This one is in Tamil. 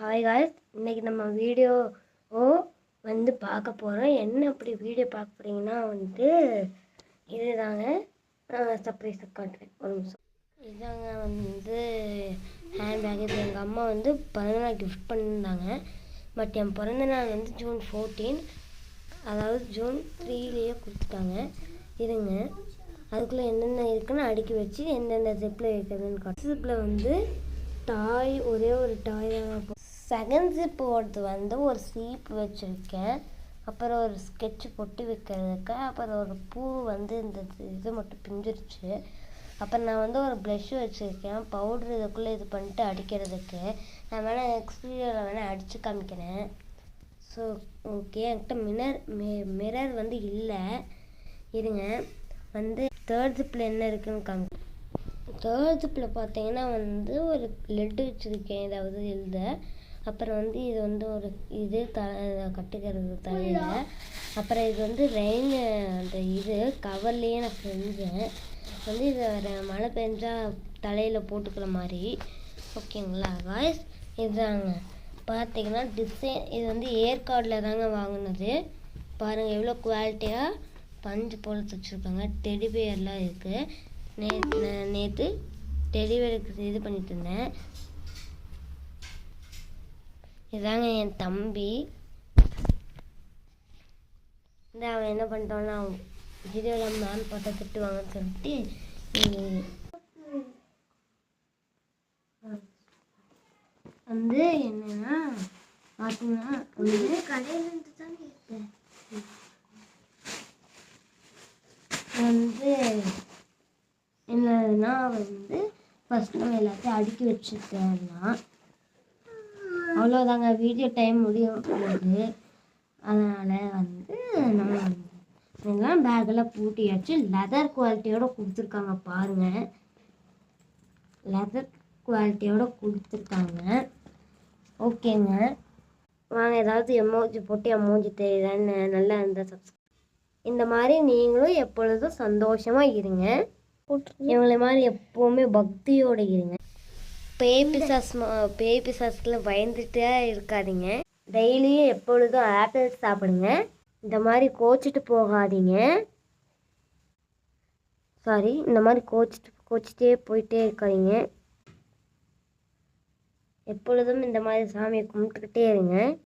ஹாய் காய்ஸ், இன்றைக்கி நம்ம வீடியோ வந்து பார்க்க போகிறோம். என்ன அப்படி வீடியோ பார்க்க போகிறீங்கன்னா இதுதாங்க சர்ப்ரைஸ் காட்டுறேன். ஒரு நிமிஷம். இதாங்க ஹேண்ட் பேக். இது எங்கள் அம்மா பிறந்தநாள் கிஃப்ட் பண்ணியிருந்தாங்க. பட் என் பிறந்தநாள் ஜூன் 14, அதாவது ஜூன் 3லேயே கொடுத்துட்டாங்க. இருங்க, அதுக்குள்ளே என்னென்ன இருக்குன்னு அடுக்கி வச்சு எந்தெந்த ஜிப்பில் இருக்குதுன்னு காட்டு. ஜிப்பில் டாய், ஒரே ஒரு டாய் தான். செகண்ட் ஜிப் ஒரு சீப்பு வச்சுருக்கேன். அப்புறம் ஒரு ஸ்கெட்ச் பொட்டி வைக்கிறதுக்கு. அப்புறம் ஒரு பூ இந்த இது மட்டும் பிஞ்சிருச்சு. அப்புறம் நான் ஒரு ப்ளஷ் வச்சுருக்கேன். பவுட்ரு இதுக்குள்ளே இது பண்ணிட்டு அடிக்கிறதுக்கு. நான் வேணால் நெக்ஸ்ட் வீடியோவில் வேணால் அடித்து காமிக்கிறேன். ஸோ ஓகே, என்கிட்ட மிரர் இல்லை. இருங்க, தேர்ட் ஜிப்பில் என்ன இருக்குதுன்னு காமிக்கிறேன். தேர்ட் ஜிப்பில் பார்த்தீங்கன்னா ஒரு லெட்டு வச்சுருக்கேன், ஏதாவது எழுத. அப்புறம் இது ஒரு இது கட்டுக்கிறது தலையில். அப்புறம் இது ரெயின் அந்த இது கவர்லேயே நான் செஞ்சேன். இது மழை பெஞ்சால் தலையில் போட்டுக்கிற மாதிரி. ஓகேங்களா காய்ஸ், இதுதாங்க பார்த்தீங்கன்னா டிசைன். இது ஏற்காடில் தாங்க வாங்கினது. பாருங்கள் எவ்வளோ குவாலிட்டியாக பஞ்சு போல தைச்சிருக்காங்க. டெடிபேர்லாம் இருக்குது. நேற்று டெலிவரிக்கு இது பண்ணிட்டு இருந்தேன். இதாங்க என் தம்பி. அவன் என்ன பண்ணிட்டான்னா, வீடியோவில் மேம் பார்த்தா திட்டுவாங்கன்னு சொல்லிட்டு என்னன்னா பார்த்தீங்கன்னா கடையிலேருந்து தானே இருக்கேன். என்னதுன்னா ஃபஸ்ட் நம்ம எல்லாத்தையும் அடுக்கி வச்சுருக்கேன்னா அவ்வளோதாங்க. வீடியோ டைம் முடியும் போது. அதனால் நம்ம இதெல்லாம் பேக்கெல்லாம் பூட்டியாச்சு. லெதர் குவாலிட்டியோடு கொடுத்துருக்காங்க பாருங்கள். லெதர் குவாலிட்டியோடு கொடுத்துருக்காங்க. ஓகேங்க, வாங்க ஏதாவது எமோஜி போட்டு எமோஜி தெரியுதான்னு நல்லா இருந்தால் இந்த மாதிரி நீங்களும் எப்பொழுதும் சந்தோஷமாக இருங்க. இவங்கள மாதிரி எப்போவுமே பக்தியோடு இருங்க. பேய் பிசாஸ்ல பயந்துட்டே இருக்காதீங்க. டெய்லியும் எப்பொழுதும் ஆப்பிள் சாப்பிடுங்க. இந்த மாதிரி கோச்சிட்டு போகாதீங்க. இந்த மாதிரி கோச்சிட்டே போயிட்டே இருக்காதீங்க. எப்பொழுதும் இந்த மாதிரி சாமியை கும்பிட்டுக்கிட்டே இருங்க.